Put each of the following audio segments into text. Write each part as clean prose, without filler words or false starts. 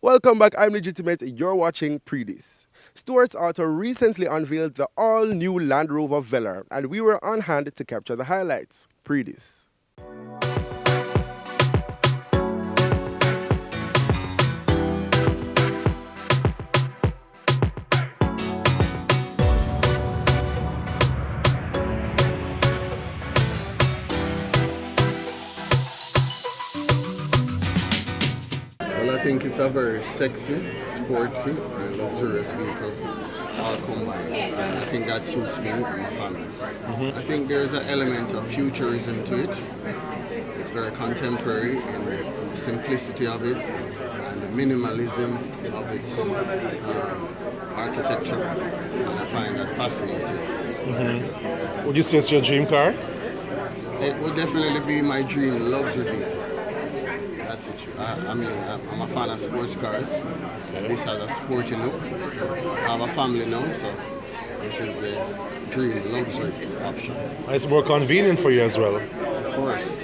Welcome back, I'm Lijitimate, you're watching Pree Dis. Stewarts Auto recently unveiled the all-new Land Rover Velar, and we were on hand to capture the highlights. Pree Dis. Well, I think it's a very sexy, sporty, and luxurious vehicle all combined. I think that suits me and my family. I think there's an element of futurism to it. It's very contemporary in the simplicity of it and the minimalism of its architecture, and I find that fascinating. Would you say it's your dream car? It would definitely be my dream luxury vehicle. That's it. I'm a fan of sports cars. This has a sporty look. I have a family now, so this is a dream luxury option. It's more convenient for you as well. Of course.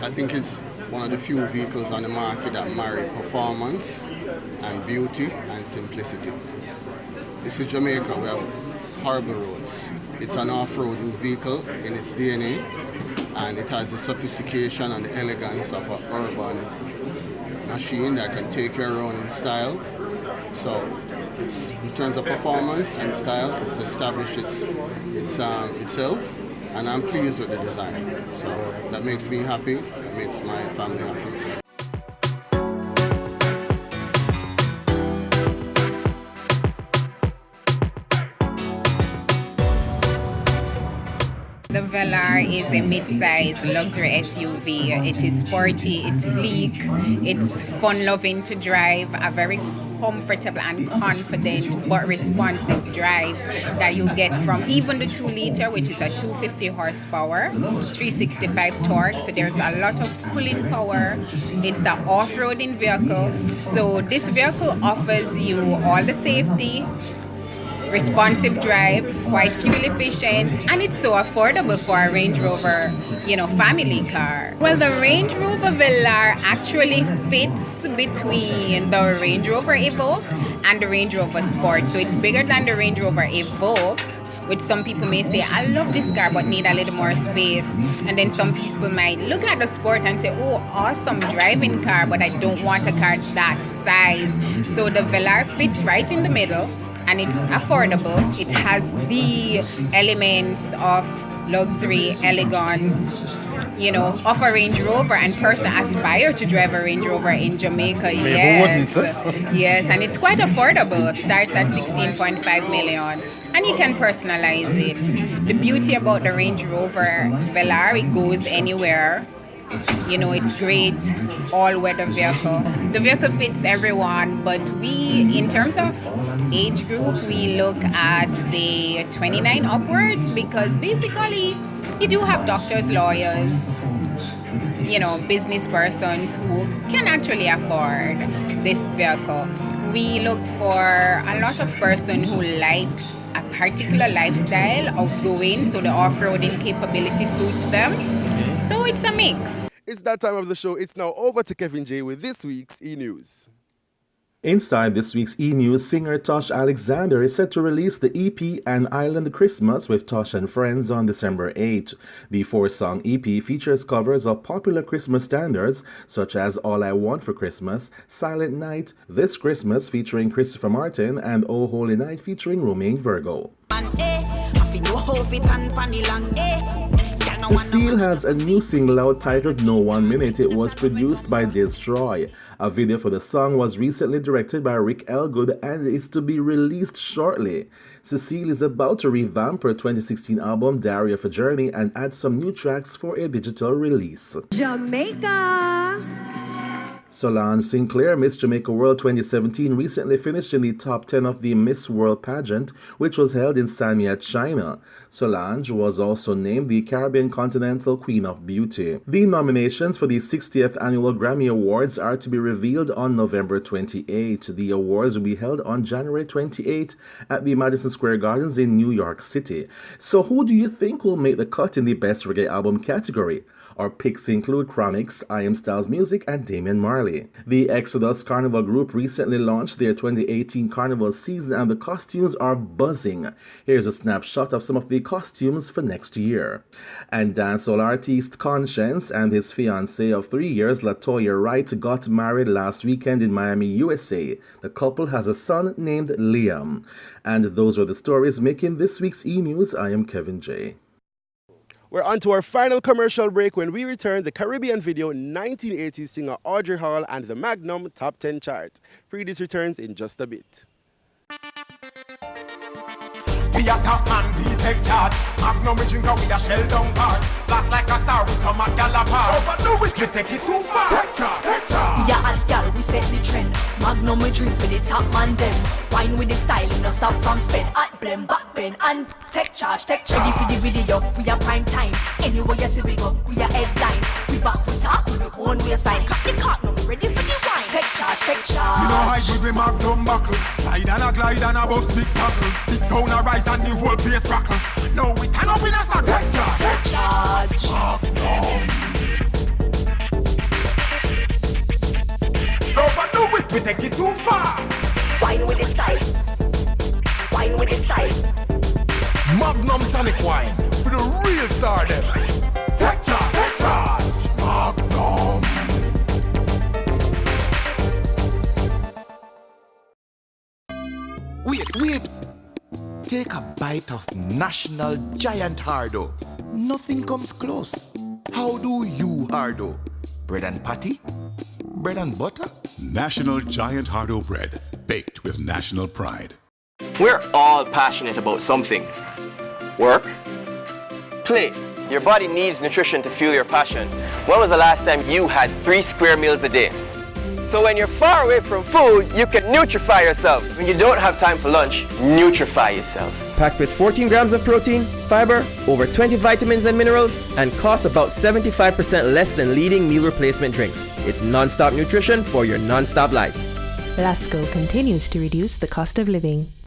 I think it's one of the few vehicles on the market that marry performance and beauty and simplicity. This is Jamaica. We have horrible roads. It's an off-roading vehicle in its DNA, and it has the sophistication and the elegance of an urban machine that can take you around in style. So it's, in terms of performance and style, it's established itself, and I'm pleased with the design. So that makes me happy, that makes my family happy. The Velar is a mid-size luxury SUV. It is sporty, it's sleek, it's fun-loving to drive, a very comfortable and confident but responsive drive that you get from even the 2-liter, which is a 250 horsepower, 365 torque. So there's a lot of pulling power. It's an off-roading vehicle. So this vehicle offers you all the safety, responsive drive, quite fuel efficient, and it's so affordable for a Range Rover, family car. Well, the Range Rover Velar actually fits between the Range Rover Evoque and the Range Rover Sport. So it's bigger than the Range Rover Evoque, which some people may say, I love this car but need a little more space. And then some people might look at the Sport and say, oh, awesome driving car, but I don't want a car that size. So the Velar fits right in the middle, and it's affordable. It has the elements of luxury, elegance, of a Range Rover, and person aspire to drive a Range Rover in Jamaica. Yes, yes, and it's quite affordable. Starts at 16.5 million, and you can personalize it. The beauty about the Range Rover Velar, it goes anywhere. It's great all-weather vehicle. The vehicle fits everyone, but in terms of age group, we look at, say, 29 upwards, because basically you do have doctors, lawyers, business persons who can actually afford this vehicle. We look for a lot of person who likes a particular lifestyle, outgoing, so the off-roading capability suits them. So it's a mix. It's that time of the show. It's now over to Kevin J with this week's E-News. Inside this week's E-News, singer Tosh Alexander is set to release the EP An Island Christmas with Tosh and Friends on December 8th. The 4-song EP features covers of popular Christmas standards such as All I Want for Christmas, Silent Night, This Christmas featuring Christopher Martin, and Oh Holy Night featuring Romain Virgo. Cecile has a new single out titled No 1 Minute. It was produced by Destroy. A video for the song was recently directed by Rick Elgood and is to be released shortly. Cecile is about to revamp her 2016 album Diary of a Journey and add some new tracks for a digital release. Jamaica! Solange Sinclair, Miss Jamaica World 2017, recently finished in the top 10 of the Miss World pageant, which was held in Sanya, China. Solange was also named the Caribbean Continental Queen of Beauty. The nominations for the 60th Annual Grammy Awards are to be revealed on November 28. The awards will be held on January 28 at the Madison Square Gardens in New York City. So who do you think will make the cut in the Best Reggae Album category? Our picks include Chronix, I Am Styles Music, and Damian Marley. The Exodus Carnival Group recently launched their 2018 Carnival season and the costumes are buzzing. Here's a snapshot of some of the costumes for next year. And dancehall artist Conscience and his fiancée of 3 years, LaToya Wright, got married last weekend in Miami, USA. The couple has a son named Liam. And those were the stories making this week's E-News. I am Kevin J. We're on to our final commercial break. When we return, the Caribbean video 1980s singer Audrey Hall and the Magnum Top 10 chart. Pree Dis returns in just a bit. We a top man, we take charge. Magnum we drink out, we a shell down bars. Blast like a star with some gallopar. Overdo it, we take it too far. Take charge, take charge. Yeah, Abdiel, we set the trend. Magnum we drink for the top man them. Wine with the style, no stop from spend. At blend, back bend, and take charge, take charge. Ready for the video, we a prime time. Anywhere you see we go, we a headline. We back, we talk, we own waistline. Cut the cock, now we ready for the wine. Take charge, take charge. You know how we Magnum buckle. Slide and a glide and a bust big tackle. Big sound a rise and the whole place rockle. No, we turn up in a start. Take charge, take charge. Magnum. Overdo it, we take it too far. Wine with the style. Wine with the style. Magnum tonic wine for the real star them. Take charge, take charge. Magnum. Wait. Take a bite of National Giant Hardo. Nothing comes close. How do you Hardo? Bread and patty? Bread and butter? National Giant Hardo bread, baked with national pride. We're all passionate about something. Work, play. Your body needs nutrition to fuel your passion. When was the last time you had 3 square meals a day? So when you're far away from food, you can nutrify yourself. When you don't have time for lunch, nutrify yourself. Packed with 14 grams of protein, fiber, over 20 vitamins and minerals, and costs about 75% less than leading meal replacement drinks. It's non-stop nutrition for your non-stop life. Lasco continues to reduce the cost of living.